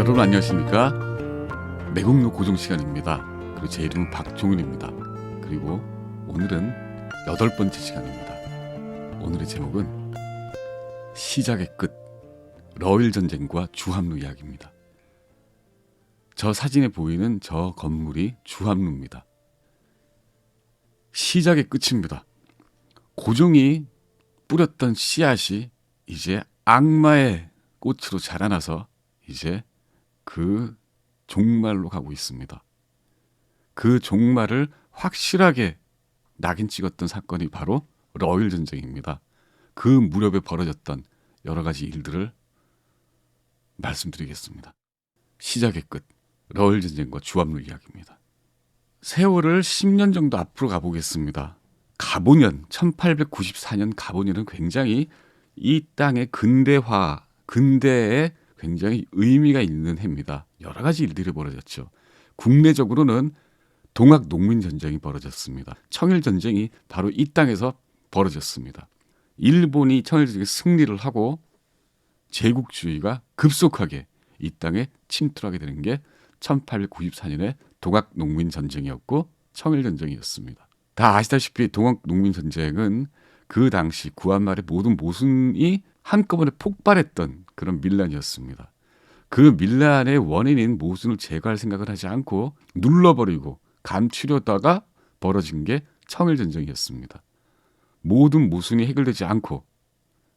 여러분 안녕하십니까? 매국노 고정 시간입니다. 그리고 제 이름은 박종훈입니다. 그리고 오늘은 8번째 시간입니다. 오늘의 제목은 시작의 끝, 러일 전쟁과 주함루 이야기입니다. 저 사진에 보이는 저 건물이 주함루입니다. 시작의 끝입니다. 고종이 뿌렸던 씨앗이 이제 악마의 꽃으로 자라나서 이제 그 종말로 가고 있습니다. 그 종말을 확실하게 낙인 찍었던 사건이 바로 러일 전쟁입니다. 그 무렵에 벌어졌던 여러 가지 일들을 말씀드리겠습니다. 시작의 끝, 러일 전쟁과 주함루 이야기입니다. 세월을 10년 정도 앞으로 가보겠습니다. 가보년, 1894년 가보년은 굉장히 이 땅의 근대에 굉장히 의미가 있는 해입니다. 여러 가지 일들이 벌어졌죠. 국내적으로는 동학 농민 전쟁이 벌어졌습니다. 청일 전쟁이 바로 이 땅에서 벌어졌습니다. 일본이 청일 전쟁에 승리를 하고 제국주의가 급속하게 이 땅에 침투하게 되는 게 1894년의 동학 농민 전쟁이었고 청일 전쟁이었습니다. 다 아시다시피 동학 농민 전쟁은 그 당시 구한말의 모든 모순이 한꺼번에 폭발했던 그런 밀란이었습니다. 그 밀란의 원인인 모순을 제거할 생각을 하지 않고 눌러버리고 감추려다가 벌어진 게 청일전쟁이었습니다. 모든 모순이 해결되지 않고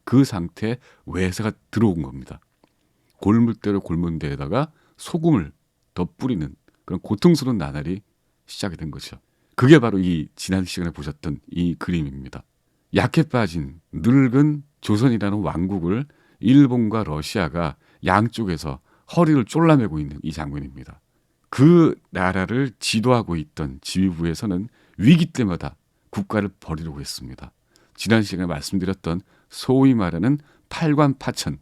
그 상태에 외세가 들어온 겁니다. 골물대로 골문대에다가 소금을 더 뿌리는 그런 고통스러운 나날이 시작이 된 거죠. 그게 바로 이 지난 시간에 보셨던 이 그림입니다. 약해 빠진 늙은 조선이라는 왕국을 일본과 러시아가 양쪽에서 허리를 졸라매고 있는 이 장면입니다. 그 나라를 지도하고 있던 지휘부에서는 위기 때마다 국가를 버리려고 했습니다. 지난 시간에 말씀드렸던 소위 말하는 팔관파천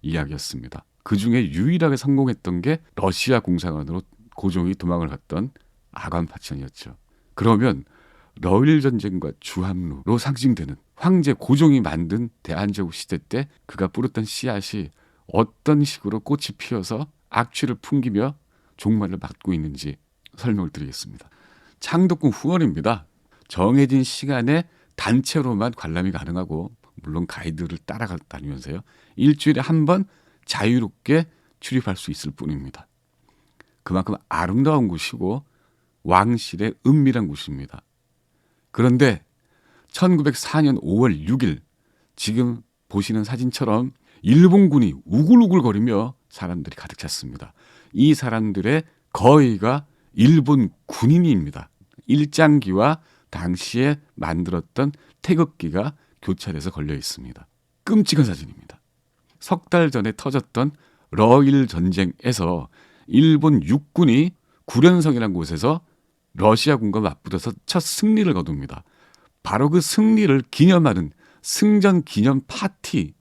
이야기였습니다. 그 중에 유일하게 성공했던 게 러시아 공산으로 고종이 도망을 갔던 아관파천이었죠. 그러면 러일 전쟁과 주함루로 상징되는 황제 고종이 만든 대한제국 시대 때 그가 뿌렸던 씨앗이 어떤 식으로 꽃이 피어서 악취를 풍기며 종말을 맞고 있는지 설명을 드리겠습니다. 창덕궁 후원입니다. 정해진 시간에 단체로만 관람이 가능하고 물론 가이드를 따라다니면서요. 일주일에 한 번 자유롭게 출입할 수 있을 뿐입니다. 그만큼 아름다운 곳이고 왕실의 은밀한 곳입니다. 그런데 1904년 5월 6일 지금 보시는 사진처럼 일본군이 우글우글거리며 사람들이 가득 찼습니다. 이 사람들의 거의가 일본 군인입니다. 일장기와 당시에 만들었던 태극기가 교차돼서 걸려 있습니다. 끔찍한 사진입니다. 석 달 전에 터졌던 러일 전쟁에서 일본 육군이 구련성이라는 곳에서 러시아군과 맞붙어서 첫 승리를 거둡니다. 바로 그 승리를 기념하는 승전 기념 파티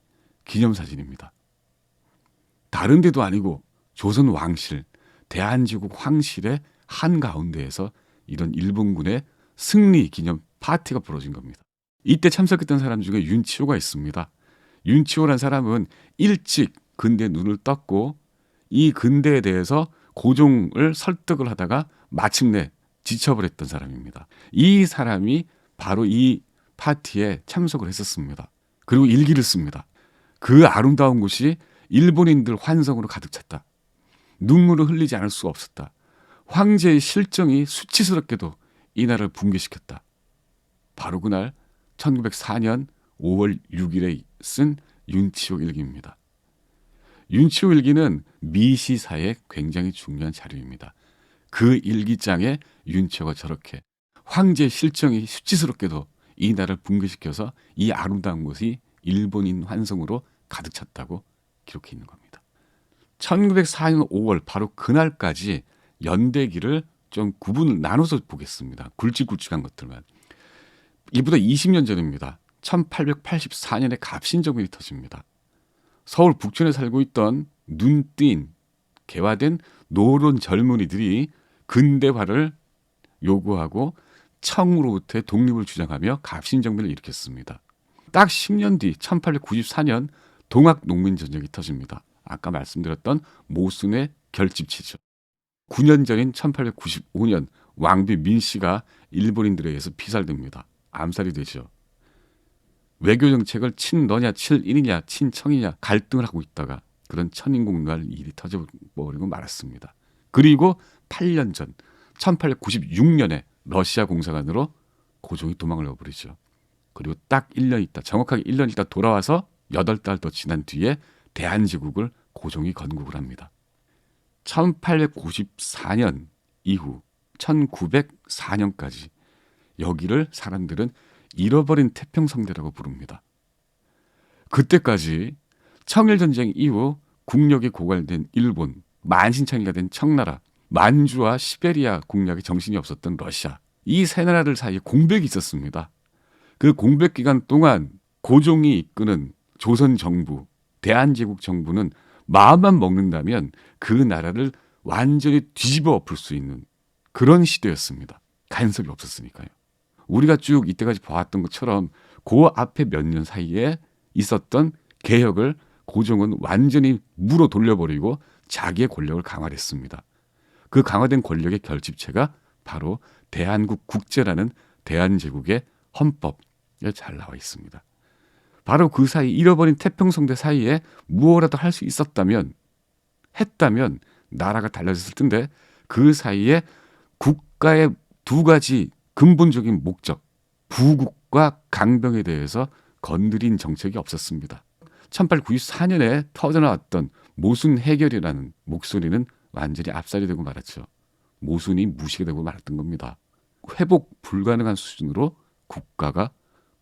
기념사진입니다. 다른 데도 아니고 조선 왕실, 대한제국 황실의 한가운데에서 이런 일본군의 승리 기념 파티가 벌어진 겁니다. 이때 참석했던 사람 중에 윤치호가 있습니다. 윤치호란 사람은 일찍 근대에 눈을 떴고 이 근대에 대해서 고종을 설득을 하다가 마침내 지쳐버렸던 사람입니다. 이 사람이 바로 이 파티에 참석을 했었습니다. 그리고 일기를 씁니다. 그 아름다운 곳이 일본인들 환성으로 가득 찼다. 눈물을 흘리지 않을 수가 없었다. 황제의 실정이 수치스럽게도 이 나라를 붕괴시켰다. 바로 그날 1904년 5월 6일에 쓴 윤치호 일기입니다. 윤치호 일기는 미시사의 굉장히 중요한 자료입니다. 그 일기장에 윤치호가 저렇게 황제의 실정이 수치스럽게도 이 나라를 붕괴시켜서 이 아름다운 곳이 일본인 환성으로 가득 찼다고 기록해 있는 겁니다. 1904년 5월 바로 그날까지 연대기를 좀 구분을 나눠서 보겠습니다. 굵직굵직한 것들만. 이보다 20년 전입니다. 1884년에 갑신정변이 터집니다. 서울 북촌에 살고 있던 눈띈 개화된 노론 젊은이들이 근대화를 요구하고 청으로부터의 독립을 주장하며 갑신정변을 일으켰습니다. 딱 10년 뒤 1894년 동학 농민 전쟁이 터집니다. 아까 말씀드렸던 모순의 결집체죠. 9년 전인 1895년 왕비 민씨가 일본인들에 의해서 피살됩니다. 암살이 되죠. 외교 정책을 친너냐 친일이냐 친청이냐 갈등을 하고 있다가 그런 천인공날 일이 터져버리고 말았습니다. 그리고 8년 전 1896년에 러시아 공사관으로 고종이 도망을 가버리죠. 그리고 딱 1년 있다, 정확하게 1년 있다 돌아와서 8달 더 지난 뒤에 대한제국을 고종이 건국을 합니다. 1894년 이후 1904년까지 여기를 사람들은 잃어버린 태평성대라고 부릅니다. 그때까지 청일전쟁 이후 국력이 고갈된 일본, 만신창이가 된 청나라, 만주와 시베리아 공략에 정신이 없었던 러시아, 이 세 나라들 사이에 공백이 있었습니다. 그 공백 기간 동안 고종이 이끄는 조선 정부, 대한제국 정부는 마음만 먹는다면 그 나라를 완전히 뒤집어 엎을 수 있는 그런 시대였습니다. 간섭이 없었으니까요. 우리가 쭉 이때까지 봐왔던 것처럼 그 앞에 몇 년 사이에 있었던 개혁을 고종은 완전히 물어 돌려버리고 자기의 권력을 강화했습니다. 그 강화된 권력의 결집체가 바로 대한국 국제라는 대한제국의 헌법에 잘 나와 있습니다. 바로 그 사이 잃어버린 태평성대 사이에 무엇라도 할 수 있었다면 했다면 나라가 달라졌을 텐데 그 사이에 국가의 두 가지 근본적인 목적, 부국과 강병에 대해서 건드린 정책이 없었습니다. 1894년에 터져나왔던 모순 해결이라는 목소리는 완전히 압살이 되고 말았죠. 모순이 무시가 되고 말았던 겁니다. 회복 불가능한 수준으로 국가가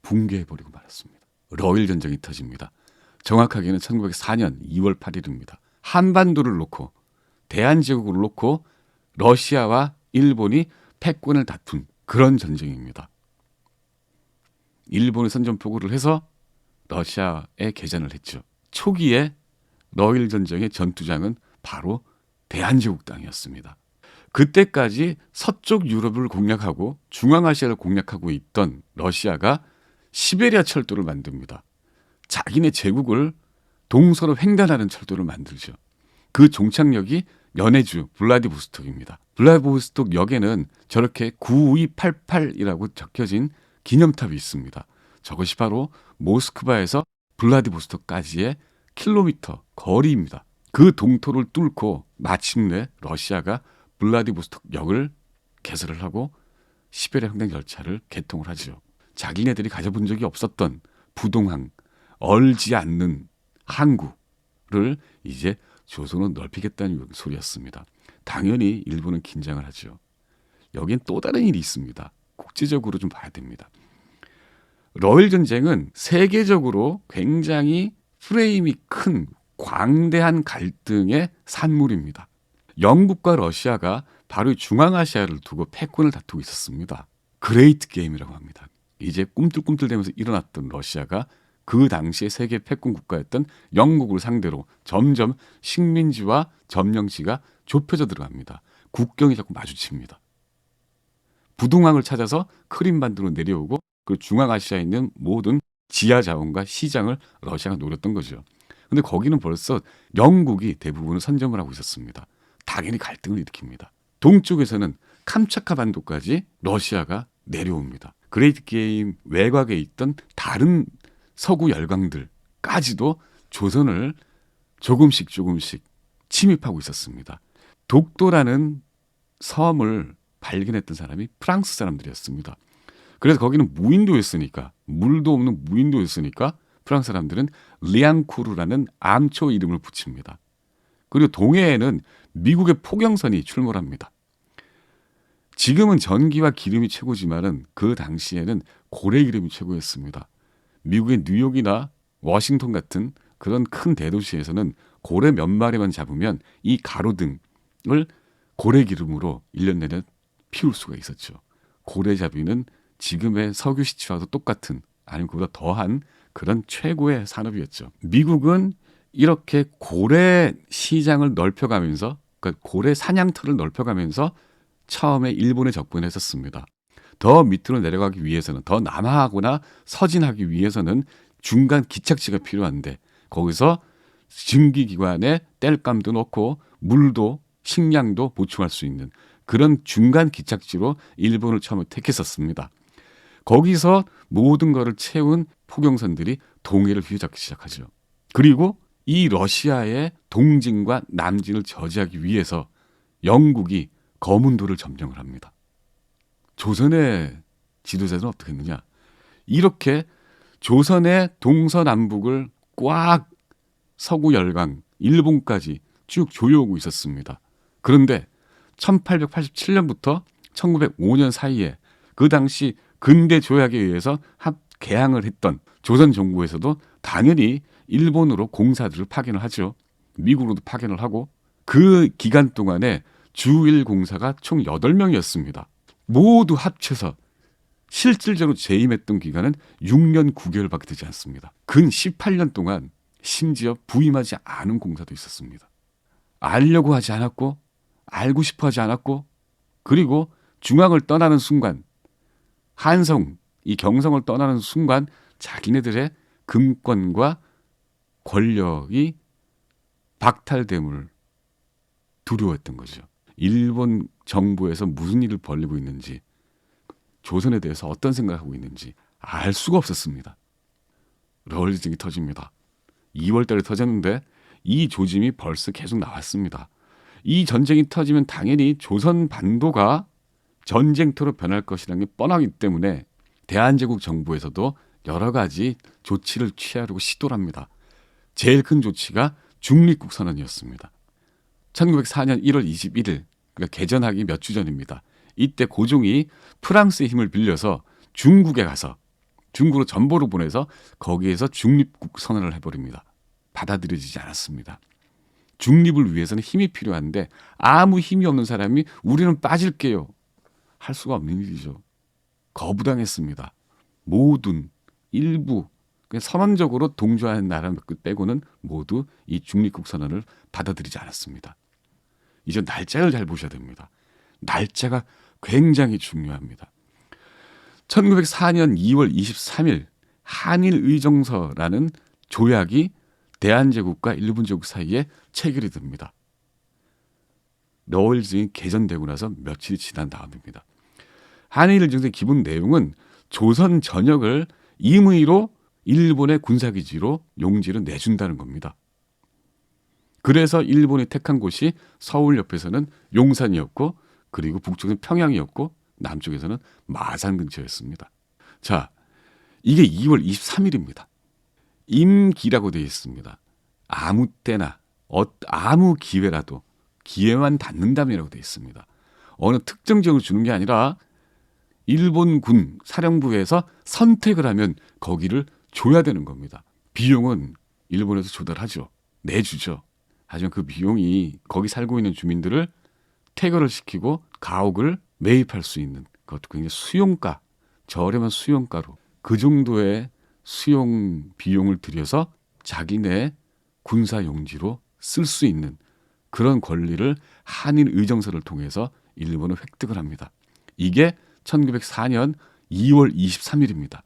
붕괴해버리고 말았습니다. 러일 전쟁이 터집니다. 정확하게는 1904년 2월 8일입니다. 한반도를 놓고 대한제국을 놓고 러시아와 일본이 패권을 다툰 그런 전쟁입니다. 일본이 선전포고를 해서 러시아에 개전을 했죠. 초기에 러일 전쟁의 전투장은 바로 대한제국 땅이었습니다. 그때까지 서쪽 유럽을 공략하고 중앙아시아를 공략하고 있던 러시아가 시베리아 철도를 만듭니다. 자기네 제국을 동서로 횡단하는 철도를 만들죠. 그 종착역이 연해주 블라디보스톡입니다. 블라디보스톡 역에는 저렇게 9288이라고 적혀진 기념탑이 있습니다. 저것이 바로 모스크바에서 블라디보스톡까지의 킬로미터 거리입니다. 그 동토를 뚫고 마침내 러시아가 블라디보스톡 역을 개설을 하고 시베리아 횡단 열차를 개통을 하죠. 자기네들이 가져본 적이 없었던 부동항, 얼지 않는 항구를 이제 조선은 넓히겠다는 소리였습니다. 당연히 일본은 긴장을 하죠. 여긴 또 다른 일이 있습니다. 국제적으로 좀 봐야 됩니다. 러일 전쟁은 세계적으로 굉장히 프레임이 큰 광대한 갈등의 산물입니다. 영국과 러시아가 바로 중앙아시아를 두고 패권을 다투고 있었습니다. 그레이트 게임이라고 합니다. 이제 꿈틀꿈틀대면서 일어났던 러시아가 그 당시에 세계 패권 국가였던 영국을 상대로 점점 식민지와 점령지가 좁혀져 들어갑니다. 국경이 자꾸 마주칩니다. 부동항을 찾아서 크림반도로 내려오고 그 중앙아시아에 있는 모든 지하 자원과 시장을 러시아가 노렸던 거죠. 근데 거기는 벌써 영국이 대부분을 선점을 하고 있었습니다. 당연히 갈등을 일으킵니다. 동쪽에서는 캄차카 반도까지 러시아가 내려옵니다. 그레이트 게임 외곽에 있던 다른 서구 열강들까지도 조선을 조금씩 침입하고 있었습니다. 독도라는 섬을 발견했던 사람이 프랑스 사람들이었습니다. 그래서 거기는 무인도였으니까, 물도 없는 무인도였으니까 프랑스 사람들은 리앙쿠르라는 암초 이름을 붙입니다. 그리고 동해에는 미국의 포경선이 출몰합니다. 지금은 전기와 기름이 최고지만은 그 당시에는 고래 기름이 최고였습니다. 미국의 뉴욕이나 워싱턴 같은 그런 큰 대도시에서는 고래 몇 마리만 잡으면 이 가로등을 고래 기름으로 1년 내내 피울 수가 있었죠. 고래잡이는 지금의 석유 시추와도 똑같은 아니면 그보다 더한 그런 최고의 산업이었죠. 미국은 이렇게 고래 시장을 넓혀가면서, 그러니까 고래 사냥터를 넓혀가면서 처음에 일본에 접근했었습니다. 더 밑으로 내려가기 위해서는, 더 남하하거나 서진하기 위해서는 중간 기착지가 필요한데 거기서 증기기관에 땔감도 넣고 물도 식량도 보충할 수 있는 그런 중간 기착지로 일본을 처음에 택했었습니다. 거기서 모든 것을 채운 포경선들이 동해를 휘젓기 시작하죠. 그리고 이 러시아의 동진과 남진을 저지하기 위해서 영국이 거문도를 점령을 합니다. 조선의 지도자들은 어떻게 했느냐? 이렇게 조선의 동서남북을 꽉 서구 열강, 일본까지 쭉 조여오고 있었습니다. 그런데 1887년부터 1905년 사이에 그 당시 근대 조약에 의해서 개항을 했던 조선 정부에서도 당연히 일본으로 공사들을 파견을 하죠. 미국으로도 파견을 하고 그 기간 동안에 주일 공사가 총 8명이었습니다. 모두 합쳐서 실질적으로 재임했던 기간은 6년 9개월밖에 되지 않습니다. 근 18년 동안 심지어 부임하지 않은 공사도 있었습니다. 알려고 하지 않았고 알고 싶어 하지 않았고 그리고 중앙을 떠나는 순간 한성, 이 경성을 떠나는 순간 자기네들의 금권과 권력이 박탈됨을 두려워했던 거죠. 일본 정부에서 무슨 일을 벌이고 있는지 조선에 대해서 어떤 생각을 하고 있는지 알 수가 없었습니다. 러일전쟁이 터집니다. 2월 달에 터졌는데 이 조짐이 벌써 계속 나왔습니다. 이 전쟁이 터지면 당연히 조선 반도가 전쟁터로 변할 것이라는 게 뻔하기 때문에 대한제국 정부에서도 여러 가지 조치를 취하려고 시도를 합니다. 제일 큰 조치가 중립국 선언이었습니다. 1904년 1월 21일, 그러니까 개전하기 몇 주 전입니다. 이때 고종이 프랑스의 힘을 빌려서 중국에 가서 중국으로 전보를 보내서 거기에서 중립국 선언을 해버립니다. 받아들여지지 않았습니다. 중립을 위해서는 힘이 필요한데 아무 힘이 없는 사람이 우리는 빠질게요. 할 수가 없는 일이죠. 거부당했습니다. 모든 일부 선언적으로 동조하는 나라 몇 개 빼고는 모두 이 중립국 선언을 받아들이지 않았습니다. 이제 날짜를 잘 보셔야 됩니다. 날짜가 굉장히 중요합니다. 1904년 2월 23일 한일의정서라는 조약이 대한제국과 일본제국 사이에 체결이 됩니다. 러일전쟁이 개전되고 나서 며칠이 지난 다음입니다. 한일의정서의 기본 내용은 조선 전역을 임의로 일본의 군사기지로 용지로 내준다는 겁니다. 그래서 일본이 택한 곳이 서울 옆에서는 용산이었고 그리고 북쪽은 평양이었고 남쪽에서는 마산 근처였습니다. 자, 이게 2월 23일입니다. 임기라고 되어 있습니다. 아무 때나 아무 기회라도 기회만 닿는다면이라고 되어 있습니다. 어느 특정 지역을 주는 게 아니라 일본군 사령부에서 선택을 하면 거기를 줘야 되는 겁니다. 비용은 일본에서 조달하죠. 내주죠. 하지만 그 비용이 거기 살고 있는 주민들을 퇴거를 시키고 가옥을 매입할 수 있는 그것도 굉장히 수용가, 저렴한 수용가로 그 정도의 수용 비용을 들여서 자기네 군사 용지로 쓸 수 있는 그런 권리를 한일 의정서를 통해서 일본은 획득을 합니다. 이게 1904년 2월 23일입니다.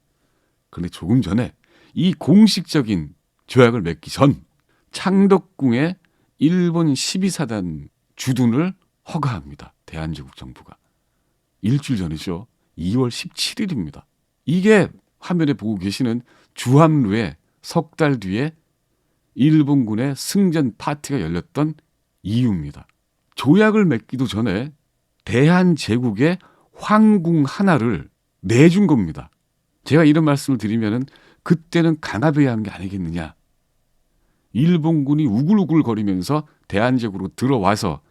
그런데 조금 전에 이 공식적인 조약을 맺기 전 창덕궁에 일본 12사단 주둔을 허가합니다. 대한제국 정부가. 일주일 전이죠. 2월 17일입니다. 이게 화면에 보고 계시는 주함루에 석 달 뒤에 일본군의 승전 파티가 열렸던 이유입니다. 조약을 맺기도 전에 대한제국의 황궁 하나를 내준 겁니다. 제가 이런 말씀을 드리면은 그때는 강압해야 한 게 아니겠느냐. 일본군이 우글우글 거리면서 대한제국으로 들어와서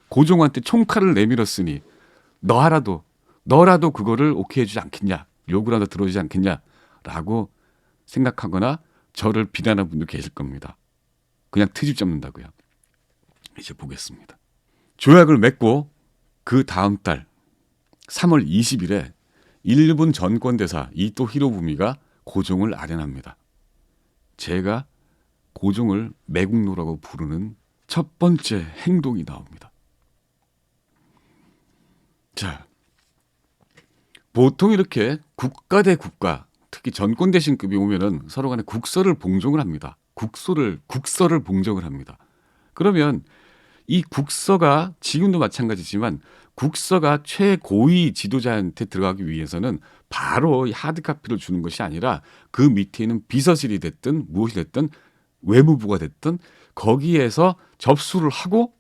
고종한테 총칼을 내밀었으니 너라도 그거를 오케이 해주지 않겠냐. 요구라도 들어주지 않겠냐라고 생각하거나 저를 비난하는 분도 계실 겁니다. 그냥 트집 잡는다고요. 이제 보겠습니다. 조약을 맺고 그 다음 달 3월 20일에 일본 전권대사 이토 히로부미가 고종을 아련합니다. 제가 고종을 매국노라고 부르는 첫 번째 행동이 나옵니다. 자, 보통 이렇게 국가 대 국가, 특히 전권 대신급이 오면은 서로 간에 국서를 봉정을 합니다. 국서를 봉정을 합니다. 그러면 이 국서가 지금도 마찬가지지만 국서가 최고위 지도자한테 들어가기 위해서는 바로 이 하드카피를 주는 것이 아니라 그 밑에 있는 비서실이 됐든 무엇이 됐든 외무부가 됐든 거기에서 접수를 하고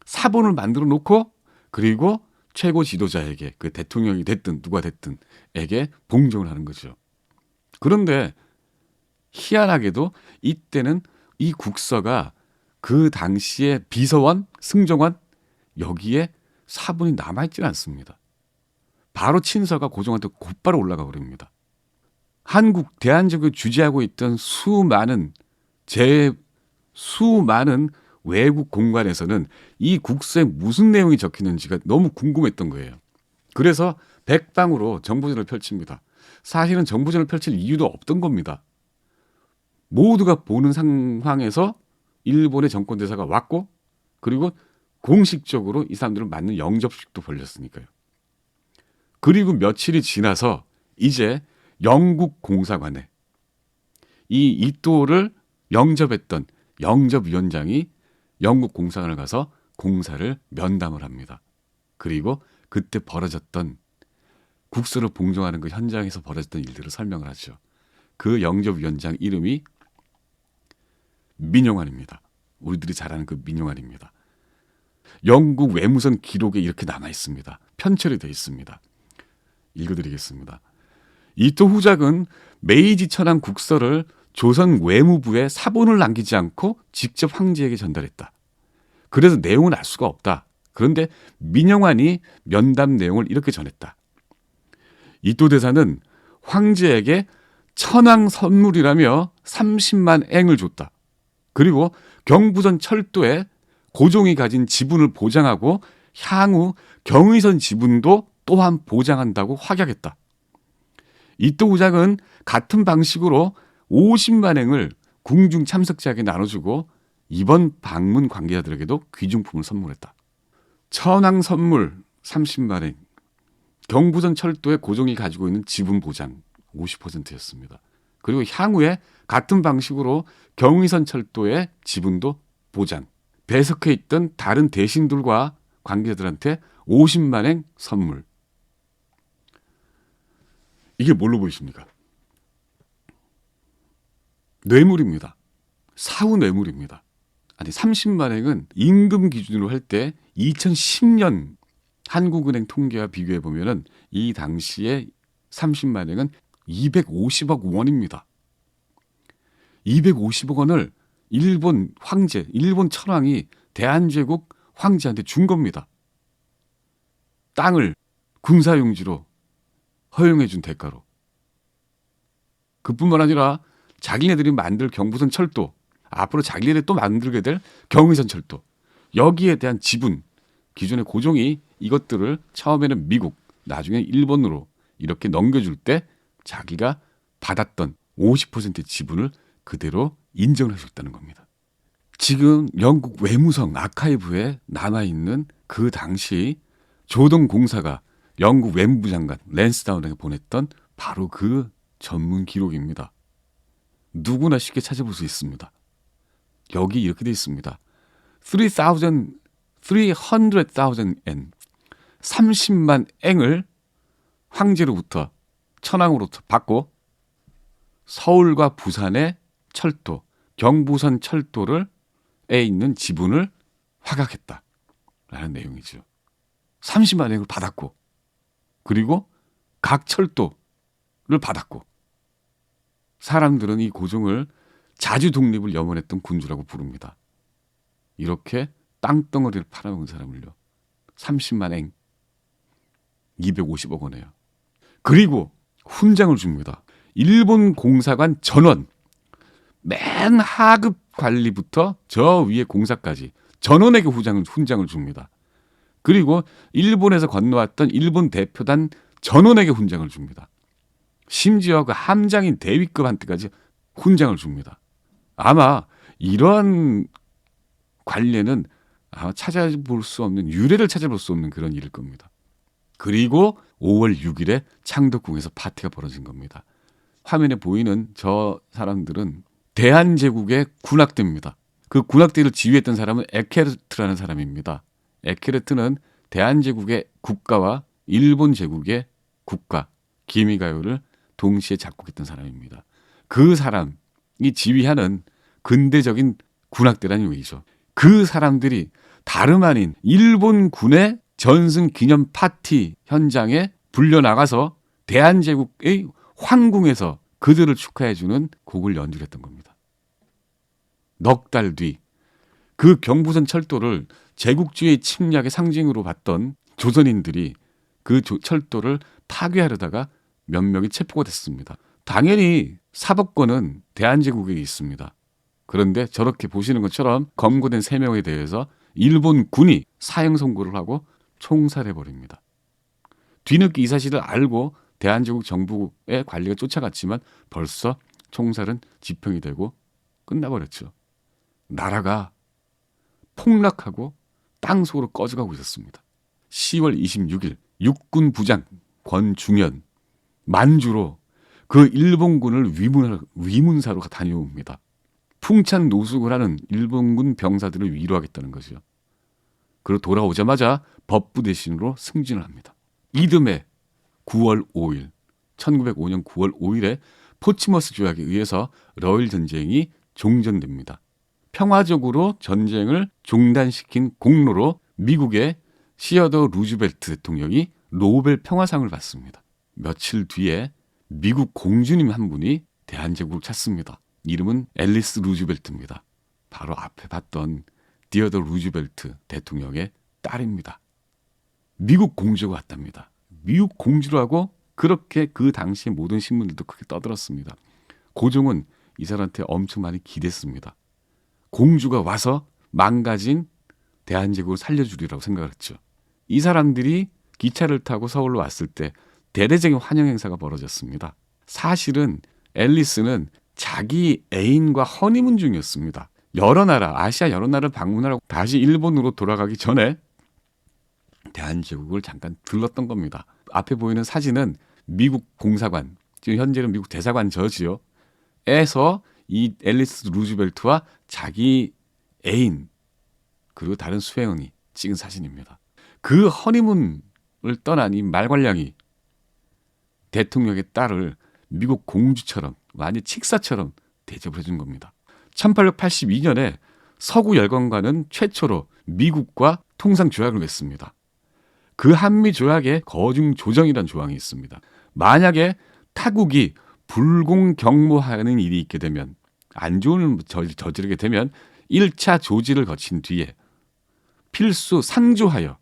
사본을 만들어 놓고 그리고 최고 지도자에게 그 대통령이 됐든 누가 됐든에게 봉정을 하는 거죠. 그런데 희한하게도 이때는 이 국서가 그 당시에 비서원, 승정원 여기에 사본이 남아있지는 않습니다. 바로 친서가 고종한테 곧바로 올라가 버립니다. 한국 대한제국을 주재하고 있던 수많은 외국 공간에서는 이 국서에 무슨 내용이 적히는지가 너무 궁금했던 거예요. 그래서 백방으로 정보전을 펼칩니다. 사실은 정보전을 펼칠 이유도 없던 겁니다. 모두가 보는 상황에서 일본의 정권대사가 왔고 그리고 공식적으로 이 사람들을 맞는 영접식도 벌렸으니까요. 그리고 며칠이 지나서 이제 영국 공사관에 이 이토를 영접했던 영접위원장이 영국 공사관을 가서 공사를 면담을 합니다. 그리고 그때 벌어졌던 국서를 봉정하는 그 현장에서 벌어졌던 일들을 설명을 하죠. 그 영접위원장 이름이 민용환입니다. 우리들이 잘 아는 그 민용환입니다. 영국 외무성 기록에 이렇게 남아 있습니다. 편철이 되어 있습니다. 읽어드리겠습니다. 이토 후작은 메이지 천황 국서를 조선 외무부에 사본을 남기지 않고 직접 황제에게 전달했다. 그래서 내용은 알 수가 없다. 그런데 민영환이 면담 내용을 이렇게 전했다. 이토 대사는 황제에게 천황 선물이라며 30만 앵을 줬다. 그리고 경부선 철도에 고종이 가진 지분을 보장하고 향후 경의선 지분도 또한 보장한다고 확약했다. 이토 후작은 같은 방식으로 50만 앵을 궁중 참석자에게 나눠주고 이번 방문 관계자들에게도 귀중품을 선물했다. 천황 선물 30만 앵, 경부선 철도에 고종이 가지고 있는 지분 보장 50%였습니다. 그리고 향후에 같은 방식으로 경의선 철도의 지분도 보장, 배석해 있던 다른 대신들과 관계자들한테 50만 앵 선물. 이게 뭘로 보이십니까? 뇌물입니다. 사후 뇌물입니다. 아니 30만 앵은 임금 기준으로 할 때 2010년 한국은행 통계와 비교해 보면은 이 당시에 30만 앵은 250억 원입니다. 250억 원을 일본 황제, 일본 천황이 대한제국 황제한테 준 겁니다. 땅을 군사용지로 허용해 준 대가로. 그뿐만 아니라 자기네들이 만들 경부선 철도, 앞으로 자기네들이 또 만들게 될 경의선 철도, 여기에 대한 지분, 기존의 고종이 이것들을 처음에는 미국, 나중에 일본으로 이렇게 넘겨줄 때 자기가 받았던 50%의 지분을 그대로 인정을 해줬다는 겁니다. 지금 영국 외무성 아카이브에 남아있는 그 당시 조던 공사가 영국 외무부 장관 랜스다운에게 보냈던 바로 그 전문 기록입니다. 누구나 쉽게 찾아볼 수 있습니다. 여기 이렇게 되어 있습니다. 300,000 엔, 30만 앵을 황제로부터 천황으로부터 받고 서울과 부산의 철도, 경부선 철도를 에 있는 지분을 확약했다라는 내용이죠. 30만 앵을 받았고 그리고 각 철도를 받았고 사람들은 이 고종을 자주 독립을 염원했던 군주라고 부릅니다. 이렇게 땅덩어리를 팔아먹은 사람을요. 30만 앵, 250억 원이에요. 그리고 훈장을 줍니다. 일본 공사관 전원, 맨 하급 관리부터 저 위에 공사까지 전원에게 훈장을 줍니다. 그리고 일본에서 건너왔던 일본 대표단 전원에게 훈장을 줍니다. 심지어 그 함장인 대위급한테까지 훈장을 줍니다. 아마 이런 관례는 아마 찾아볼 수 없는, 유래를 찾아볼 수 없는 그런 일일 겁니다. 그리고 5월 6일에 창덕궁에서 파티가 벌어진 겁니다. 화면에 보이는 저 사람들은 대한제국의 군악대입니다. 그 군악대를 지휘했던 사람은 에케르트라는 사람입니다. 에케르트는 대한제국의 국가와 일본 제국의 국가 기미가요를 동시에 작곡했던 사람입니다. 그 사람이 지휘하는 근대적인 군악대라는 얘기죠. 그 사람들이 다름 아닌 일본 군의 전승 기념 파티 현장에 불려나가서 대한제국의 황궁에서 그들을 축하해주는 곡을 연주를 했던 겁니다. 넉 달 뒤 그 경부선 철도를 제국주의 침략의 상징으로 봤던 조선인들이 그 철도를 파괴하려다가 몇 명이 체포가 됐습니다. 당연히 사법권은 대한제국에 있습니다. 그런데 저렇게 보시는 것처럼 검거된 3명에 대해서 일본 군이 사형 선고를 하고 총살해버립니다. 뒤늦게 이 사실을 알고 대한제국 정부의 관리가 쫓아갔지만 벌써 총살은 집행이 되고 끝나버렸죠. 나라가 폭락하고 땅속으로 꺼져가고 있었습니다. 10월 26일 육군 부장 권중현 만주로 그 일본군을 위문사로 다녀옵니다. 풍찬 노숙을 하는 일본군 병사들을 위로하겠다는 거죠. 그리고 돌아오자마자 법부 대신으로 승진을 합니다. 이듬해 9월 5일 1905년 9월 5일에 포츠머스 조약에 의해서 러일 전쟁이 종전됩니다. 평화적으로 전쟁을 중단시킨 공로로 미국의 시어더 루즈벨트 대통령이 노벨 평화상을 받습니다. 며칠 뒤에 미국 공주님 한 분이 대한제국을 찾습니다. 이름은 앨리스 루즈벨트입니다. 바로 앞에 봤던 디어더 루즈벨트 대통령의 딸입니다. 미국 공주가 왔답니다. 미국 공주라고 그렇게 그 당시 모든 신문들도 크게 떠들었습니다. 고종은 이 사람한테 엄청 많이 기댔습니다. 공주가 와서 망가진 대한제국을 살려주리라고 생각을 했죠. 이 사람들이 기차를 타고 서울로 왔을 때 대대적인 환영 행사가 벌어졌습니다. 사실은 앨리스는 자기 애인과 허니문 중이었습니다. 여러 나라, 아시아 여러 나라를 방문하고 다시 일본으로 돌아가기 전에 대한제국을 잠깐 들렀던 겁니다. 앞에 보이는 사진은 미국 공사관, 지금 현재는 미국 대사관 저지요. 에서 이 앨리스 루즈벨트와 자기 애인 그리고 다른 수행원이 찍은 사진입니다. 그 허니문을 떠난 이 말괄량이 대통령의 딸을 미국 공주처럼 완전 칙사처럼 대접을 해준 겁니다. 1882년에 서구 열강관은 최초로 미국과 통상 조약을 맺습니다. 그 한미 조약에 거중 조정이라는 조항이 있습니다. 만약에 타국이 불공경모하는 일이 있게 되면 안 좋은 일을 저지르게 되면 1차 조지를 거친 뒤에 필수 상조하여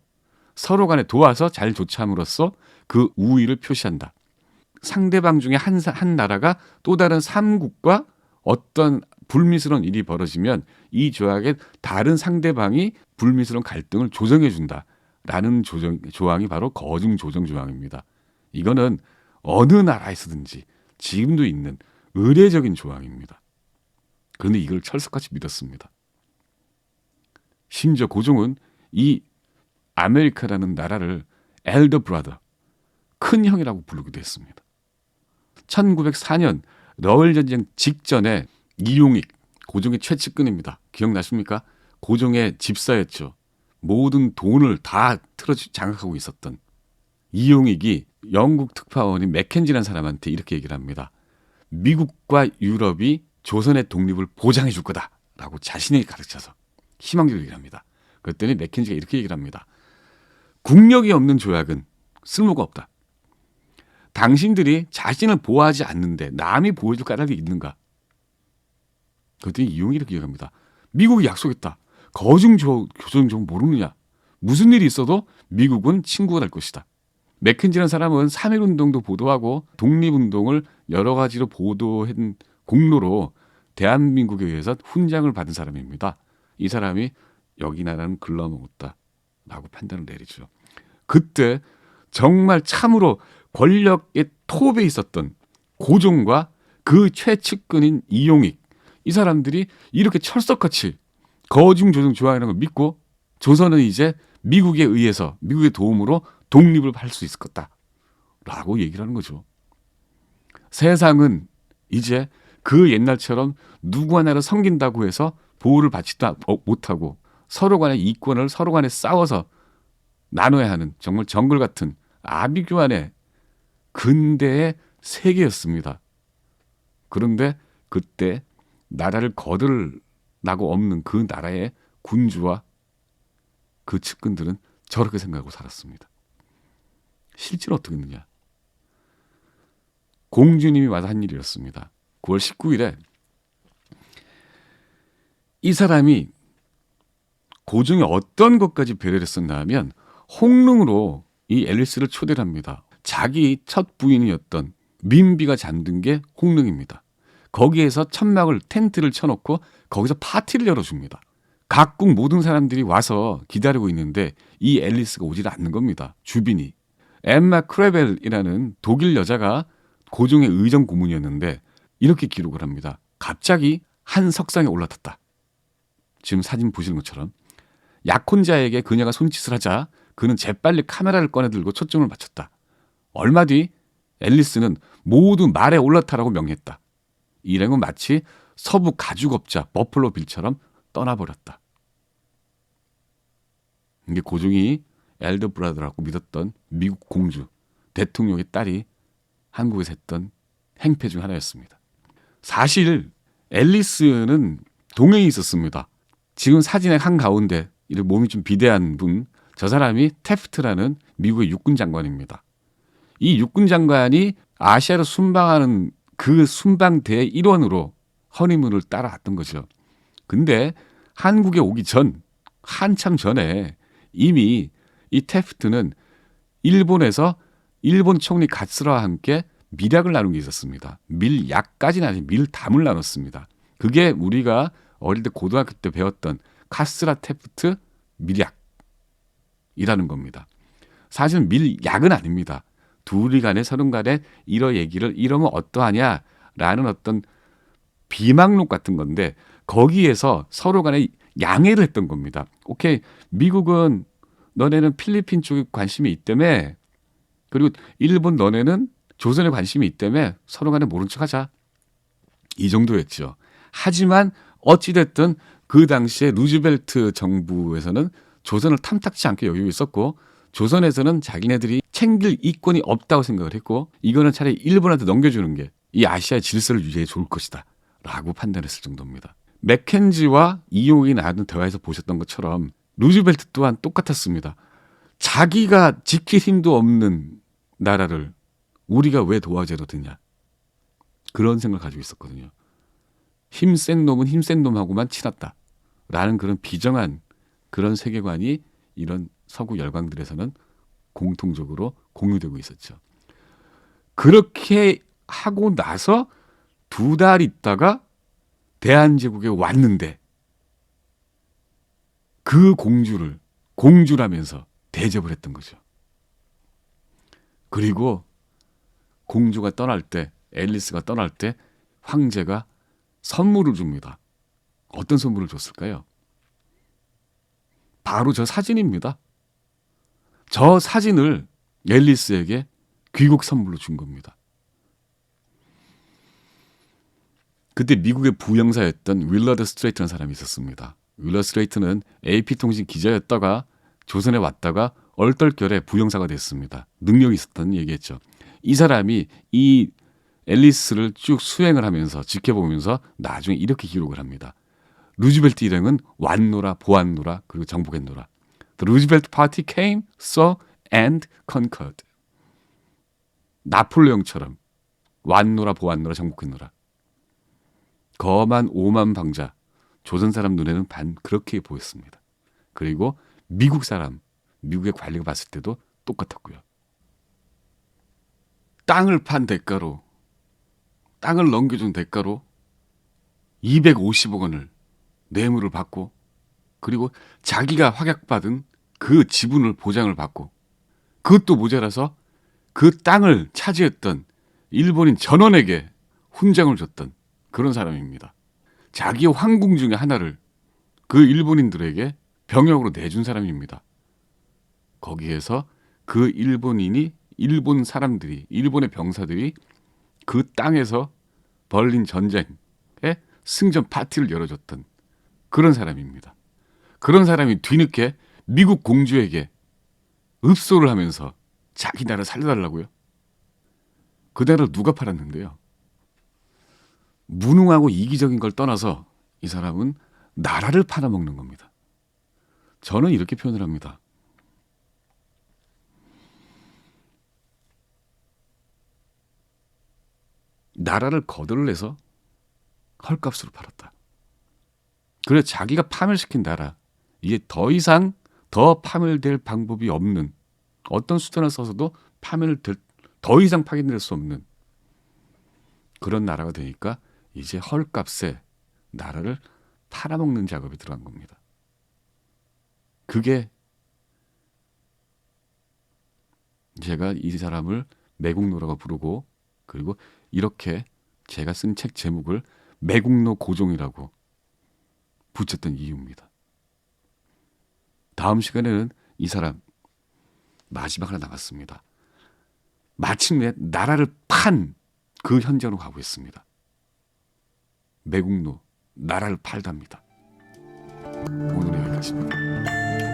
서로 간에 도와서 잘 조참으로써 그 우위를 표시한다. 상대방 중에 한 나라가 또 다른 삼국과 어떤 불미스러운 일이 벌어지면 이 조약에 다른 상대방이 불미스러운 갈등을 조정해 준다라는 조항이 바로 거중 조정 조항입니다. 이거는 어느 나라에서든지 지금도 있는 의례적인 조항입니다. 그런데 이걸 철석같이 믿었습니다. 심지어 고종은 이 아메리카라는 나라를 엘더 브라더, 큰 형이라고 부르기도 했습니다. 1904년 러일 전쟁 직전에 이용익, 고종의 최측근입니다. 기억나십니까? 고종의 집사였죠. 모든 돈을 다 장악하고 있었던 이용익이 영국 특파원인 맥켄지라는 사람한테 이렇게 얘기를 합니다. 미국과 유럽이 조선의 독립을 보장해 줄 거다라고 자신이 가르쳐서 희망적으로 얘기를 합니다. 그랬더니 맥켄지가 이렇게 얘기를 합니다. 국력이 없는 조약은 쓸모가 없다. 당신들이 자신을 보호하지 않는데 남이 보호해줄 까닭이 있는가? 그랬더니 이용이 이렇게 얘기합니다. 미국이 약속했다. 거중 조정 좀 모르느냐? 무슨 일이 있어도 미국은 친구가 될 것이다. 맥켄지라는 사람은 3.1운동도 보도하고 독립운동을 여러 가지로 보도한 공로로 대한민국에 의해서 훈장을 받은 사람입니다. 이 사람이 여기 나라는 글러먹었다라고 판단을 내리죠. 그때 정말 참으로 권력의 톱에 있었던 고종과 그 최측근인 이용익, 이 사람들이 이렇게 철석같이 거중조정 조항이라는 걸 믿고 조선은 이제 미국에 의해서 미국의 도움으로 독립을 할 수 있을 거다라고 얘기를 하는 거죠. 세상은 이제 그 옛날처럼 누구 하나를 섬긴다고 해서 보호를 받지도 못하고 서로 간의 이권을 서로 간에 싸워서 나눠야 하는 정말 정글 같은 아비규환의 근대의 세계였습니다. 그런데 그때 나라를 거들나고 없는 그 나라의 군주와 그 측근들은 저렇게 생각하고 살았습니다. 실제로 어떻게 했느냐? 공주님이 와서 한 일이었습니다. 9월 19일에 이 사람이 고종이 어떤 것까지 배려를 했었나 하면 홍릉으로 이 앨리스를 초대를 합니다. 자기 첫 부인이었던 민비가 잠든 게 홍릉입니다. 거기에서 천막을 텐트를 쳐놓고 거기서 파티를 열어줍니다. 각국 모든 사람들이 와서 기다리고 있는데 이 앨리스가 오질 않는 겁니다. 주빈이. 엠마 크레벨이라는 독일 여자가 고종의 의정 고문이었는데 이렇게 기록을 합니다. 갑자기 한 석상에 올라탔다. 지금 사진 보시는 것처럼 약혼자에게 그녀가 손짓을 하자 그는 재빨리 카메라를 꺼내들고 초점을 맞췄다. 얼마 뒤 앨리스는 모두 말에 올라타라고 명했다. 일행은 마치 서부 가죽업자 버플로 빌처럼 떠나버렸다. 이게 고종이 엘더 브라더라고 믿었던 미국 공주 대통령의 딸이 한국에서 했던 행패 중 하나였습니다. 사실 앨리스는 동행이 있었습니다. 지금 사진의 한가운데 이렇게 몸이 좀 비대한 분, 저 사람이 태프트라는 미국의 육군 장관입니다. 이 육군 장관이 아시아로 순방하는 그 순방대의 일원으로 허니문을 따라왔던 거죠. 근데 한국에 오기 전, 한참 전에 이미 이 태프트는 일본에서 일본 총리 가츠라와 함께 밀약을 나눈 게 있었습니다. 밀약까지는 아니고 밀담을 나눴습니다. 그게 우리가 어릴 때 고등학교 때 배웠던 카스라 태프트 밀약이라는 겁니다. 사실은 밀약은 아닙니다. 둘이 간에 서로 간에 이러면 어떠하냐라는 어떤 비망록 같은 건데 거기에서 서로 간에 양해를 했던 겁니다. 오케이, 미국은 너네는 필리핀 쪽에 관심이 있다며, 그리고 일본 너네는 조선에 관심이 있다며 서로 간에 모른 척하자. 이 정도였죠. 하지만 어찌됐든 그 당시에 루즈벨트 정부에서는 조선을 탐탁치 않게 여기고 있었고 조선에서는 자기네들이 챙길 이권이 없다고 생각을 했고 이거는 차라리 일본한테 넘겨주는 게 이 아시아의 질서를 유지해 좋을 것이다 라고 판단했을 정도입니다. 맥켄지와 이용이 나눈 대화에서 보셨던 것처럼 루즈벨트 또한 똑같았습니다. 자기가 지킬 힘도 없는 나라를 우리가 왜 도와줘도 되냐, 그런 생각을 가지고 있었거든요. 힘센 놈은 힘센 놈하고만 친했다 라는 그런 비정한 그런 세계관이 이런 서구 열강들에서는 공통적으로 공유되고 있었죠. 그렇게 하고 나서 2달 있다가 대한제국에 왔는데 그 공주를 공주라면서 대접을 했던 거죠. 그리고 공주가 떠날 때, 앨리스가 떠날 때 황제가 선물을 줍니다. 어떤 선물을 줬을까요? 바로 저 사진입니다. 저 사진을 앨리스에게 귀국 선물로 준 겁니다. 그때 미국의 부영사였던 윌러드 스트레이트라는 사람이 있었습니다. 윌러드 스트레이트는 AP통신 기자였다가 조선에 왔다가 얼떨결에 부영사가 됐습니다. 능력이 있었다는 얘기했죠. 이 사람이 이 앨리스를 쭉 수행을 하면서 지켜보면서 나중에 이렇게 기록을 합니다. 루즈벨트 일행은 왔노라 보았노라 그리고 정복했노라. The Roosevelt Party came, saw and conquered. 나폴레옹처럼 왔노라 보았노라 정복했노라. 거만 오만 방자, 조선 사람 눈에는 그렇게 보였습니다. 그리고 미국 사람, 미국의 관리가 봤을 때도 똑같았고요. 땅을 판 대가로, 땅을 넘겨준 대가로 250억 원을 뇌물을 받고 그리고 자기가 확약받은 그 지분을 보장을 받고 그것도 모자라서 그 땅을 차지했던 일본인 전원에게 훈장을 줬던 그런 사람입니다. 자기의 황궁 중에 하나를 그 일본인들에게 병역으로 내준 사람입니다. 거기에서 그 일본인이, 일본 사람들이, 일본의 병사들이 그 땅에서 벌린 전쟁에 승전 파티를 열어줬던 그런 사람입니다. 그런 사람이 뒤늦게 미국 공주에게 읍소를 하면서 자기 나라 살려달라고요? 그 나라를 누가 팔았는데요? 무능하고 이기적인 걸 떠나서 이 사람은 나라를 팔아먹는 겁니다. 저는 이렇게 표현을 합니다. 나라를 거들을 내서 헐값으로 팔았다. 그래서 자기가 파멸시킨 나라, 이제 더 이상 더 파멸될 방법이 없는, 어떤 수단을 써서도 더 이상 파괴될 수 없는 그런 나라가 되니까 이제 헐값에 나라를 팔아먹는 작업이 들어간 겁니다. 그게 제가 이 사람을 매국노라고 부르고, 그리고 이렇게 제가 쓴 책 제목을 매국노 고종이라고 붙였던 이유입니다. 다음 시간에는 이 사람 마지막 하나 남았습니다. 마침내 나라를 판 그 현장으로 가보겠습니다. 매국노, 나라를 팔답니다. 오늘 여기까지입니다.